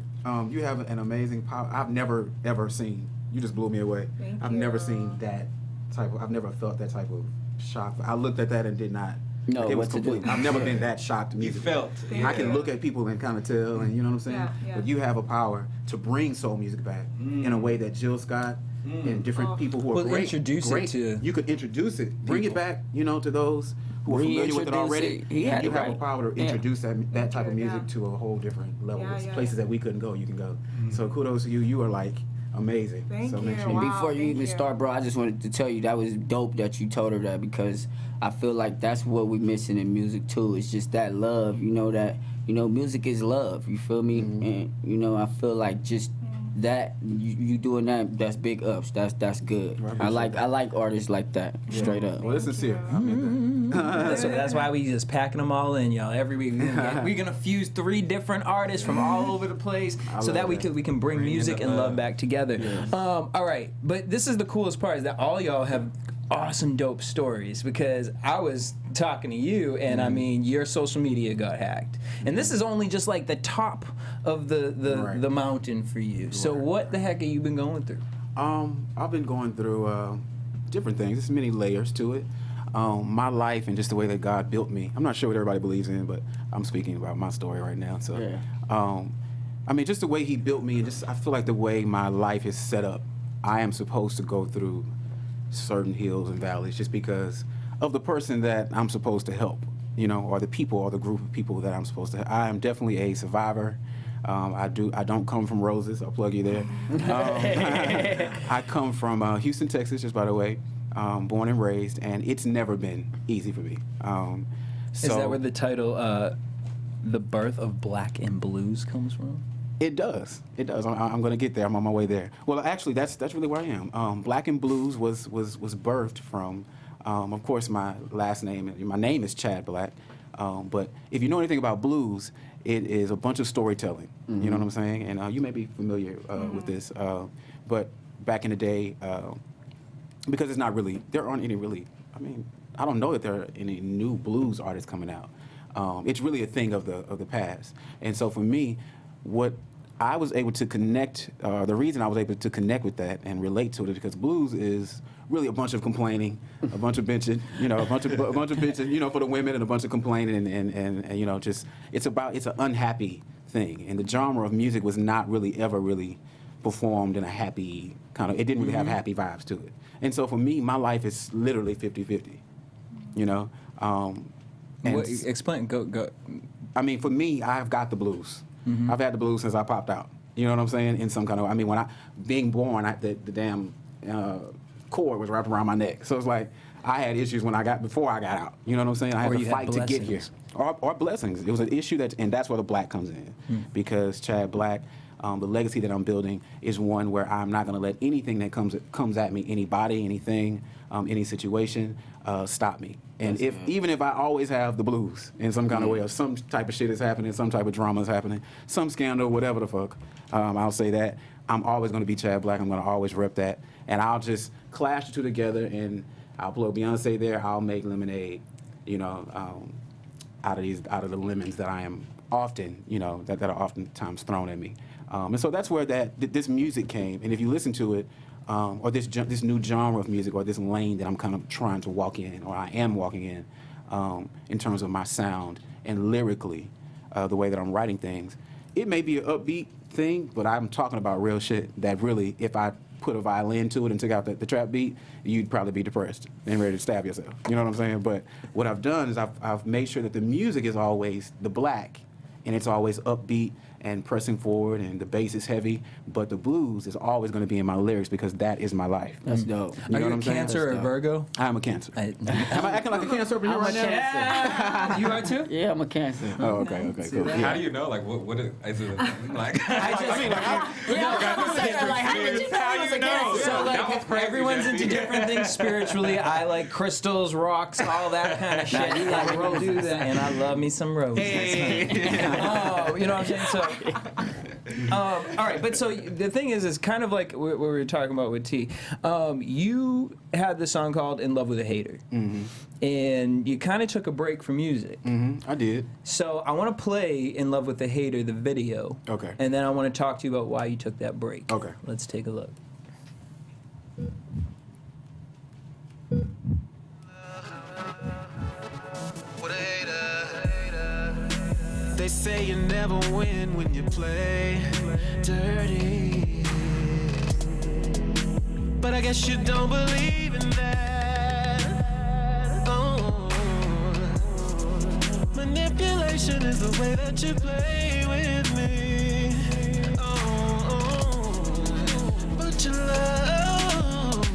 you have an amazing power. I've never ever seen. You just blew me away. I've never seen that type of. I've never felt that type of shock. I looked at that and did not. No, it was what to do. complete. I've never been that shocked You musically. felt. I can look at people and kind of tell, and you know what I'm saying? Yeah. But you have a power to bring soul music back in a way that Jill Scott and different people who are Well, great. introduce it great, to you could introduce it, bring it back, to those who are familiar with it Reintroduce already. it. He had You it have a right. power to Yeah. introduce that type of music Yeah. to a whole different level. Yeah, It's yeah, places that we couldn't go, you can go. So kudos to you. You are like amazing. Thank so make you. sure Wow. Before you thank even you. start, bro, I just wanted to tell you that was dope that you told her that, because I feel like that's what we're missing in music too. It's just that love, that music is love. You feel me? And I feel like just that you doing that's big ups. That's good. I like artists like that. Straight up. Well, it's sincere. I meant that. that's why we just packing them all in, y'all. Every week we're gonna fuse 3 different artists from all over the place, so that we can bring music and love back together. All right, but this is the coolest part, is that all y'all have awesome, dope stories, because I was talking to you, and I mean, your social media got hacked, and this is only just like the top of the mountain for you. So what the heck have you been going through? I've been going through different things. There's many layers to it. My life and just the way that God built me. I'm not sure what everybody believes in, but I'm speaking about my story right now. So, I mean, just the way He built me, and just I feel like the way my life is set up, I am supposed to go through certain hills and valleys just because of the person that I'm supposed to help, you know, or the people or the group of people that I'm supposed to. I am definitely a survivor. I don't come from roses. I'll plug you there. I come from Houston, Texas, just by the way. Born and raised, and it's never been easy for me. Is that where the title "The Birth of Black and Blues" comes from? It does. It does. I'm going to get there. I'm on my way there. Well, actually, that's really where I am. Black and Blues was birthed from, of course, my last name. My name is Chadd Black. But if you know anything about blues, it is a bunch of storytelling. Mm-hmm. You know what I'm saying? And you may be familiar with this. But back in the day, because it's not really, there aren't any really, I mean, I don't know that there are any new blues artists coming out. It's really a thing of the past. And so for me, what I was able to connect, the reason I was able to connect with that and relate to it is because blues is really a bunch of complaining, a bunch of bitching, you know, a bunch of bitching, you know, for the women, and a bunch of complaining, and you know, just it's an unhappy thing, and the genre of music was not really ever really performed in a happy kind of, it didn't really have happy vibes to it. And so for me, my life is literally 50-50, you know. Explain, go. I mean, for me, I've got the blues. Mm-hmm. I've had the blues since I popped out. You know what I'm saying? In some kind of, I mean, being born, the damn cord was wrapped around my neck. So it's like I had issues before I got out. You know what I'm saying? I had to fight to get here. Or blessings. It was an issue and that's where the black comes in. Because Chadd Black, the legacy that I'm building is one where I'm not going to let anything that comes at me, anybody, anything, any situation, stop me. And even if I always have the blues in some kind of way, or some type of shit is happening, some type of drama is happening, some scandal, whatever the fuck, I'll say that. I'm always going to be Chadd Black. I'm going to always rep that. And I'll just clash the two together, and I'll blow Beyonce there. I'll make lemonade, you know, out of the lemons that I am often, you know, that are oftentimes thrown at me. And so that's where this music came. And if you listen to it, or this new genre of music, or this lane that I'm kind of trying to walk in, or I am walking in terms of my sound and lyrically, the way that I'm writing things, it may be an upbeat thing, but I'm talking about real shit that really, if I put a violin to it and took out the trap beat, you'd probably be depressed and ready to stab yourself. You know what I'm saying? But what I've done is I've made sure that the music is always the black, and it's always upbeat and pressing forward, and the bass is heavy, but the blues is always going to be in my lyrics because that is my life. That's dope. Are you a Cancer or a Virgo? I'm a Cancer. Am I acting like a Cancer up in here right now? Yeah. You are too? Yeah, I'm a Cancer. Oh, okay, cool. How Yeah. do you know? Like, what is it like? I just how you know. So like everyone's into different things spiritually. I like crystals, rocks, all that kind of shit. You like do that, and I love me some roses. Oh, you know what I'm saying? So. All right, but so the thing is kind of like what we were talking about with T. You had this song called "In Love with a Hater," and you kind of took a break from music. I did. So I want to play "In Love with a Hater," the video. Okay. And then I want to talk to you about why you took that break. Okay. Let's take a look. They say you never win when you play dirty, but I guess you don't believe in that. Oh, manipulation is the way that you play with me. Oh, but your love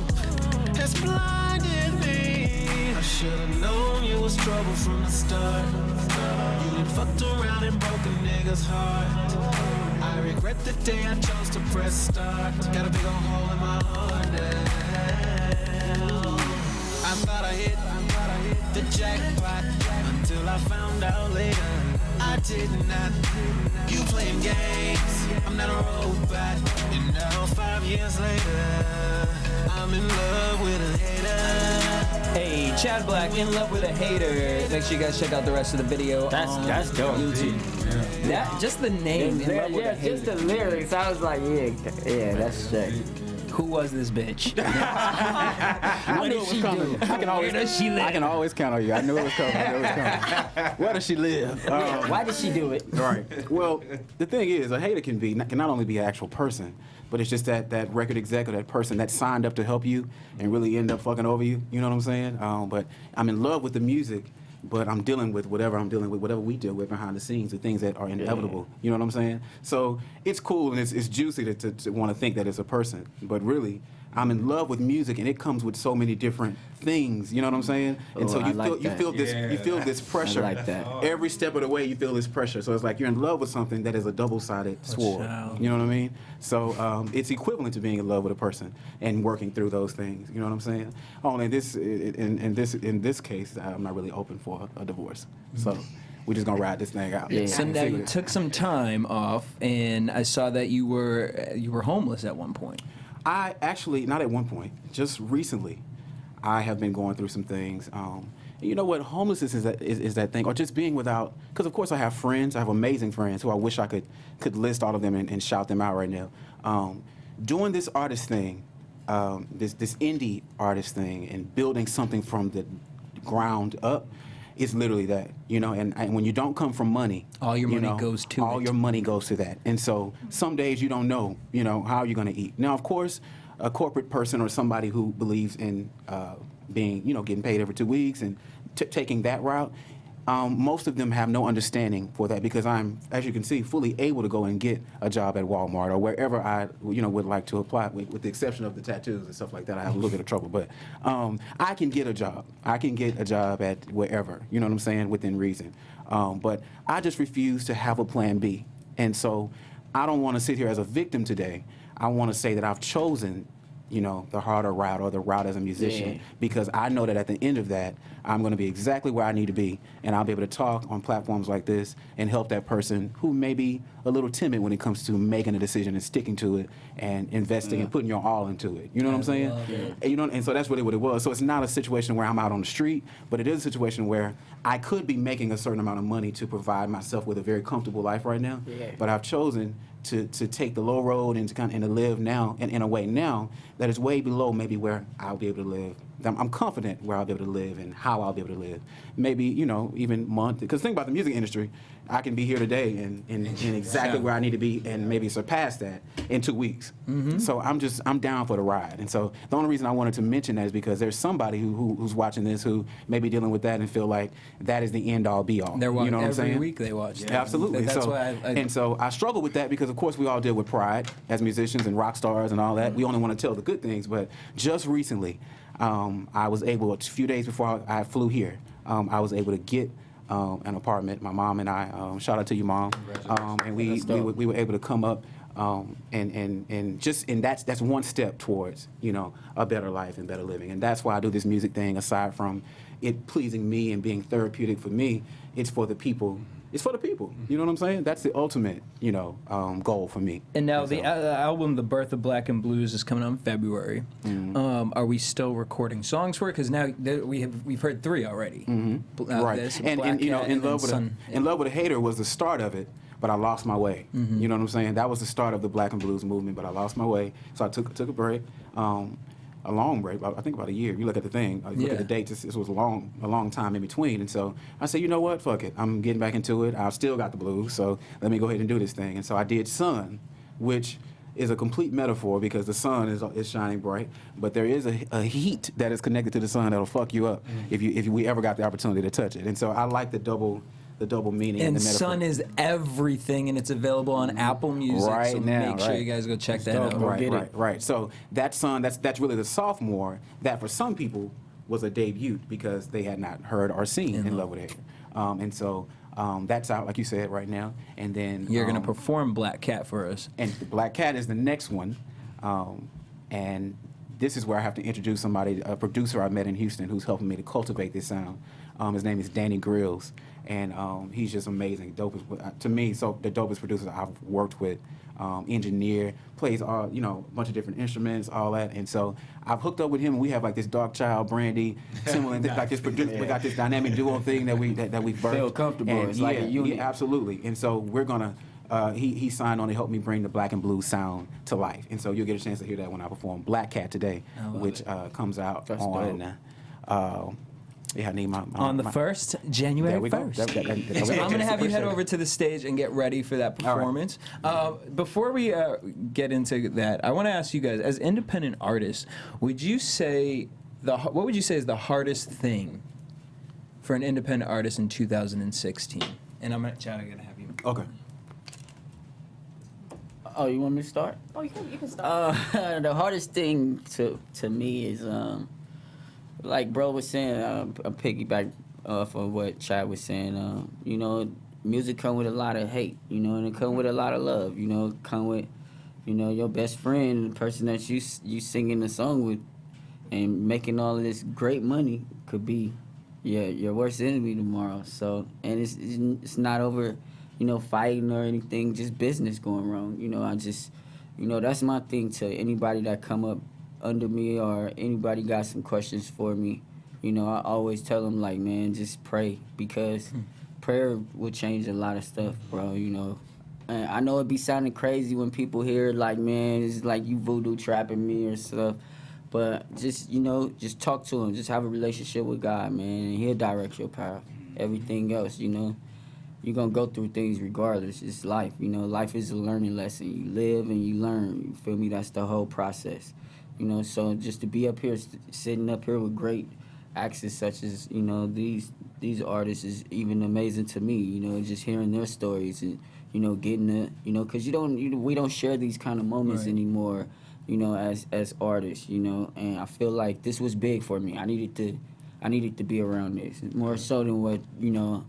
has blinded me. I should've known you was trouble from the start. You done fucked around and broke a nigga's heart. I regret the day I chose to press start. Got a big old hole in my heart now. I thought I hit the jackpot until I found out later I did not. You playing games, I'm not a robot. And now 5 years later, I'm in love with a hater. Hey, Chadd Black, "In Love with a Hater." Make sure you guys check out the rest of the video. That's dope. YouTube. That just the name. "In Love with a Hater." Just the lyrics. I was like, yeah, that's sick. Who was this bitch? I mean, count on you. I can always. Where does she live? I can always count on you. I knew it was coming. Where does she live? Why did she do it? Right. Well, the thing is, a hater can not only be an actual person, but it's just that record exec or that person that signed up to help you and really end up fucking over you. You know what I'm saying? But I'm in love with the music, but I'm dealing with whatever we deal with behind the scenes, the things that are inevitable. You know what I'm saying? So it's cool and it's juicy to want to think that it's a person, but really, I'm in love with music, and it comes with so many different things. You know what I'm saying? And so you feel this pressure. I like that. Every step of the way, you feel this pressure. So it's like you're in love with something that is a double-sided sword. You know what I mean? So it's equivalent to being in love with a person and working through those things. You know what I'm saying? Only in this case, I'm not really open for a divorce. So we're just gonna ride this thing out. Yeah. So now you took some time off, and I saw that you were homeless at one point. I actually, not at one point, just recently, I have been going through some things. You know what, homelessness is that thing, or just being without, because of course I have friends, I have amazing friends who I wish I could list all of them and shout them out right now. Doing this artist thing, this indie artist thing, and building something from the ground up, is literally that, you know, and when you don't come from money, All your money goes to all it. your money goes to that. And so some days you don't know, you know, how you're going to eat. Now, of course, a corporate person or somebody who believes in being, you know, getting paid every 2 weeks and taking that route, most of them have no understanding for that, because I'm, as you can see, fully able to go and get a job at Walmart or wherever I, you know, would like to apply, with the exception of the tattoos and stuff like that. I have a little bit of trouble, but I can get a job. I can get a job at wherever, you know what I'm saying, within reason. But I just refuse to have a plan B. And so I don't want to sit here as a victim today. I want to say that I've chosen, you know, the harder route, or the route as a musician, because I know that at the end of that, I'm going to be exactly where I need to be, and I'll be able to talk on platforms like this and help that person who may be a little timid when it comes to making a decision and sticking to it and investing and putting your all into it. You know what I'm saying? And, you know, and so that's really what it was. So it's not a situation where I'm out on the street, but it is a situation where I could be making a certain amount of money to provide myself with a very comfortable life right now, but I've chosen to take the low road and to live now, and in a way now that is way below maybe where I'll be able to live. I'm confident where I'll be able to live and how I'll be able to live. Maybe, you know, even month. Because think about the music industry. I can be here today and exactly where I need to be and maybe surpass that in 2 weeks. So I'm down for the ride. And so the only reason I wanted to mention that is because there's somebody who's watching this who may be dealing with that and feel like that is the end all be all. They're watching, you know what I'm saying? every week they watch. Yeah, absolutely. That's so, why and so I struggle with that because, of course, we all deal with pride as musicians and rock stars and all that. We only want to tell the good things. But just recently, I was able, a few days before I flew here, I was able to get an apartment. My mom and I, shout out to you, Mom. And we were able to come up and that's one step towards, you know, a better life and better living. And that's why I do this music thing. Aside from it pleasing me and being therapeutic for me, it's for the people. It's for the people. You know what I'm saying? That's the ultimate, you know, goal for me. And now the album, The Birth of Black and Blues, is coming out in February. Are we still recording songs for it? Because now we've heard 3 already. Right. This, And you know, Cat, In Love with a Hater was the start of it, but I lost my way. You know what I'm saying? That was the start of the Black and Blues movement, but I lost my way. So I took a break. A long break, I think about a year. You look at the thing, you look at the dates, this was a long time in between. And so I said, you know what, fuck it. I'm getting back into it. I've still got the blues, so let me go ahead and do this thing. And so I did Sun, which is a complete metaphor because the sun is shining bright, but there is a heat that is connected to the sun that'll fuck you up if we ever got the opportunity to touch it. And so I like the double meaning. And the metaphor. Sun is everything, and it's available on Apple Music. Right so now, make sure you guys go check that out. Right. So that Sun, that's really the sophomore that for some people was a debut because they had not heard or seen In Love with a Hater. And so that's out, like you said, right now. And then you're gonna perform Black Cat for us. And the Black Cat is the next one. And this is where I have to introduce somebody, a producer I met in Houston who's helping me to cultivate this sound. His name is Danny Grills, and he's just amazing. To me, so the dopest producer I've worked with. Engineer, plays all, a bunch of different instruments, all that. And so I've hooked up with him, and we have like this Dark Child, Brandy, Timbaland, like this producer. We got this dynamic duo thing that we birthed. Feel comfortable. And it's like a unit. Yeah, absolutely. And so we're gonna. He signed on to help me bring the Black and Blue sound to life. And so you'll get a chance to hear that when I perform Black Cat today, which comes out on I need my On the 1st, January There we go. 1st. So I'm going to have you head over to the stage and get ready for that performance. Before we get into that, I want to ask you guys, as independent artists, what would you say is the hardest thing for an independent artist in 2016? And Chad, I'm going to have you. Okay. Oh, you want me to start? Oh, you can start. The hardest thing to me is like bro was saying. I'm piggyback off of what Chad was saying. You know, music come with a lot of hate. You know, and it come with a lot of love. You know, come with, you know, your best friend, the person that you singing the song with, and making all of this great money could be, your worst enemy tomorrow. So, and it's not over, you know, fighting or anything, just business going wrong. You know, that's my thing to anybody that come up under me or anybody got some questions for me. You know, I always tell them, like, man, just pray, because prayer will change a lot of stuff, bro, you know. And I know it be sounding crazy when people hear, like, man, it's like you voodoo trapping me or stuff. But just, you know, just talk to him. Just have a relationship with God, man, and he'll direct your path. Everything else, you know, you're going to go through things regardless. It's life, you know. Life is a learning lesson. You live and you learn, you feel me? That's the whole process, you know. So just to be up here, sitting up here with great acts such as, you know, these artists is even amazing to me, you know, just hearing their stories and, you know, getting the, you know, because we don't share these kind of moments anymore, you know, as artists, you know. And I feel like this was big for me. I needed to be around this more so than what, you know,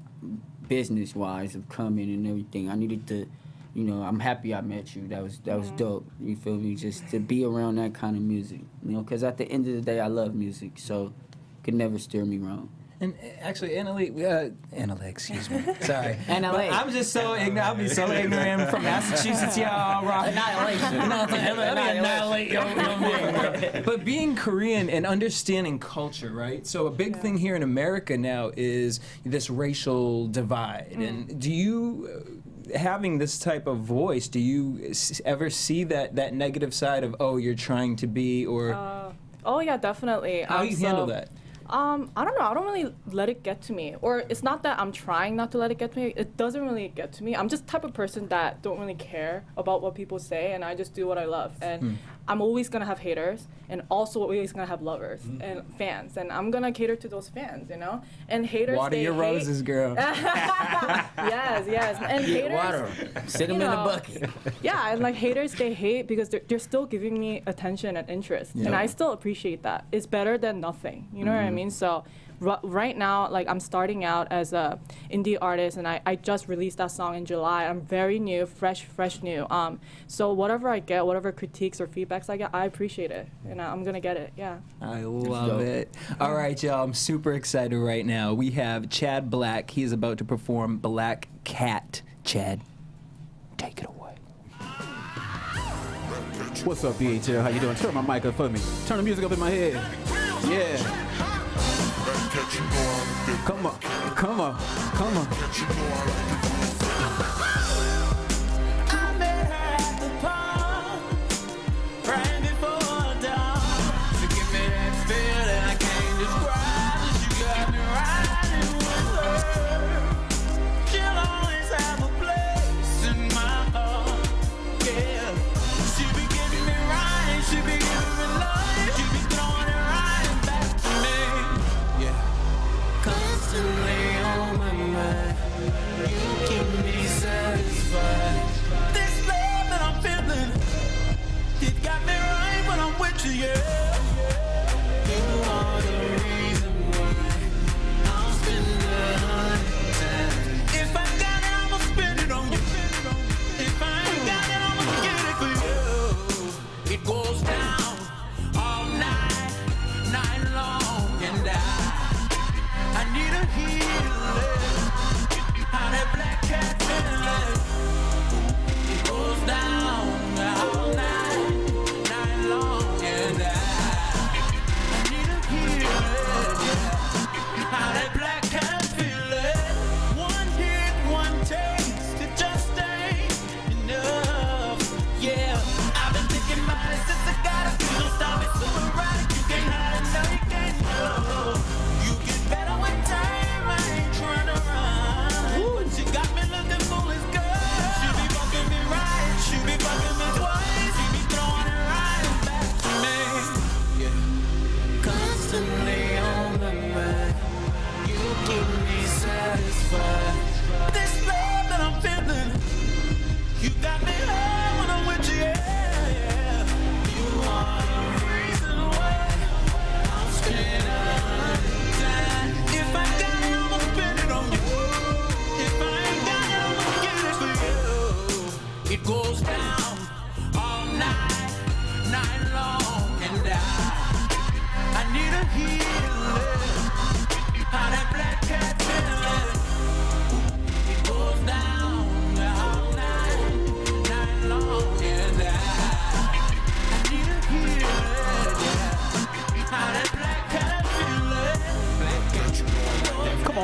business wise of coming and everything. I needed to, you know, I'm happy I met you. That was dope. You feel me? Just to be around that kind of music, you know, because at the end of the day, I love music, so could never steer me wrong. And actually, Annalee, excuse me. Sorry. Annalee. I'm just so ignorant. I'll be so ignorant. I'm from Massachusetts, y'all. Rock. Annihilation. Annihilate your name. But being Korean and understanding culture, right? So a big thing here in America now is this racial divide. And do you, having this type of voice, do you ever see that negative side of, oh, you're trying to be, or? Oh, yeah, definitely. How do you handle that? I don't know. I don't really let it get to me. Or it's not that I'm trying not to let it get to me. It doesn't really get to me. I'm just the type of person that don't really care about what people say, and I just do what I love. And I'm always going to have haters, and also always going to have lovers and fans. And I'm going to cater to those fans, you know? And haters, Water your roses, girl. yes. And haters, Water. Sit them in the bucket. Yeah, and like haters, they hate because they're still giving me attention and interest. And I still appreciate that. It's better than nothing. You know what I mean? So right now, like, I'm starting out as a indie artist, and I just released that song in July. I'm very new, fresh new. So whatever I get, whatever critiques or feedbacks I get, I appreciate it, and I'm gonna get it. Yeah. I love it. All right, y'all. I'm super excited right now. We have Chadd Black. He is about to perform Black Cat. Chad, take it away. What's up, BHL? How you doing? Turn my mic up for me. Turn the music up in my head. Yeah. Come on. I met her at the park, right before dawn. She gave me that feeling I can't describe. She got me riding with her. She'll always have a place in my heart. Yeah, she be giving me right, she be giving me love, she be throwing it right back to me. Yeah, constantly on my mind. You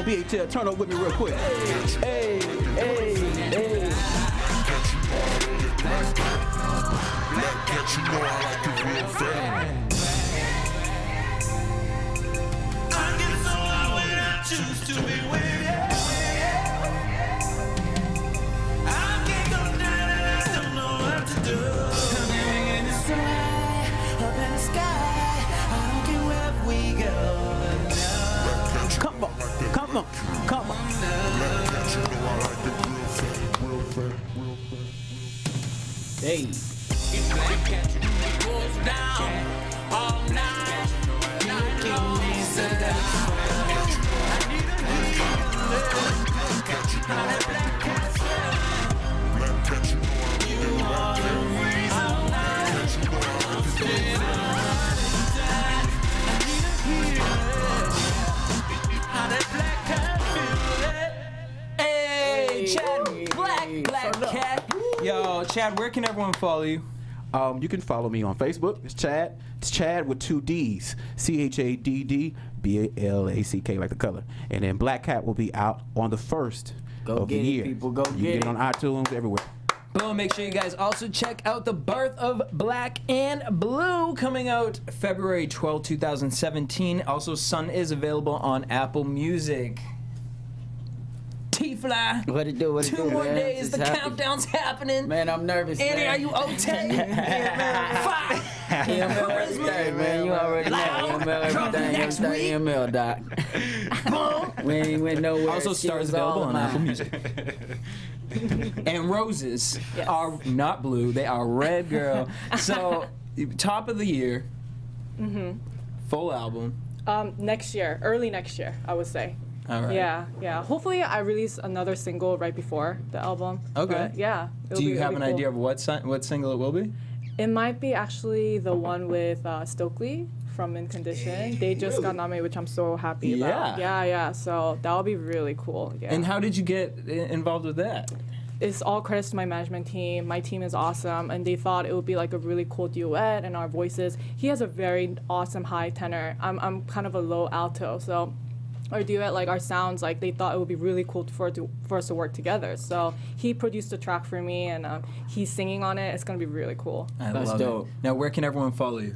on, BHL, turn up with me real quick. Hey, hey, hey. Choose to be with you. I can't go down and I don't know what to do. I'm living in the sky, up in the sky. I don't care where we go. No. Come on, come on, come on. Hey. Goes down all night. Night long. Hey, Chadd Black, Black Cat. Yo, Chadd, where can everyone follow you? You can follow me on Facebook. It's Chadd. It's Chadd with 2 D's. CHADD BLACK, like the color. And then Black Cat will be out on the 1st of the year. People, go you get it on iTunes, everywhere. Boom, make sure you guys also check out The Birth of Black and Blue coming out February 12, 2017. Also, Sun is available on Apple Music. Teeflii. What it do? What it do? 2 more man? days, the Just happy. countdown's happening. Man, I'm nervous. Annie, man. are you okay? EML everything, man. You already know. EML everything. EML, Doc. We ain't went nowhere. Also, Stars available on Apple Music. And roses are not blue; they are red, girl. So, top of the year, full album. Next year, early next year, I would say. All right. Yeah. Hopefully, I release another single right before the album. Okay. But yeah. Do you have an idea of what single it will be? It might be actually the one with Stokely from In Condition. They just got nominated, which I'm so happy about. Yeah. So that'll be really cool. Yeah. And how did you get involved with that? It's all credits to my management team. My team is awesome, and they thought it would be like a really cool duet, and our voices. He has a very awesome high tenor. I'm kind of a low alto, so our duet, like our sounds, like they thought it would be really cool for us to work together. So he produced the track for me, and he's singing on it. It's gonna be really cool. That's dope. Now, where can everyone follow you?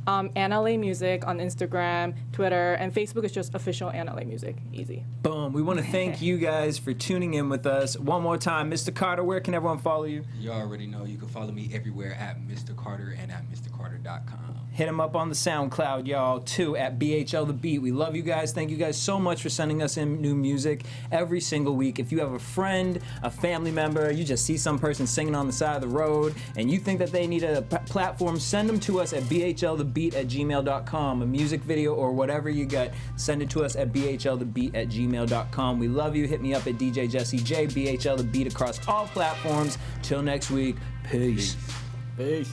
Annalee Music on Instagram, Twitter, and Facebook is just official Annalee Music. Easy. Boom. We want to thank you guys for tuning in with us. One more time, Mr. Carter, where can everyone follow you? You already know you can follow me everywhere at Mr. Carter and at MrCarter.com. Hit him up on the SoundCloud, y'all, too, at BHL The Beat. We love you guys. Thank you guys so much for sending us in new music every single week. If you have a friend, a family member, you just see some person singing on the side of the road, and you think that they need a platform, send them to us at bhlthebeat@gmail.com. A music video or whatever you got, send it to us at bhlthebeat@gmail.com. We love you. Hit me up at DJ Jesse J, BHL The Beat across all platforms. Till next week, peace. Peace.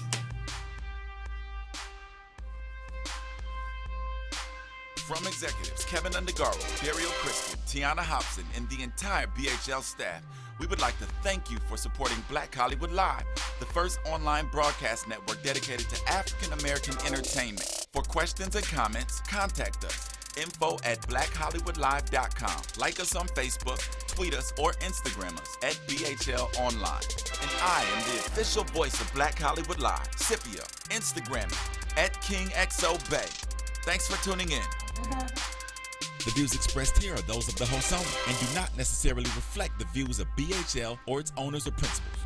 From executives Keven Undergaro, Dario Crispin, Tiana Hobson, and the entire BHL staff, we would like to thank you for supporting Black Hollywood Live, the first online broadcast network dedicated to African American entertainment. For questions and comments, contact us. info@blackhollywoodlive.com. Like us on Facebook, tweet us, or Instagram us at BHL Online. And I am the official voice of Black Hollywood Live, Scipio, Instagram me at KingXOBay. Thanks for tuning in. The views expressed here are those of the host only and do not necessarily reflect the views of BHL or its owners or principals.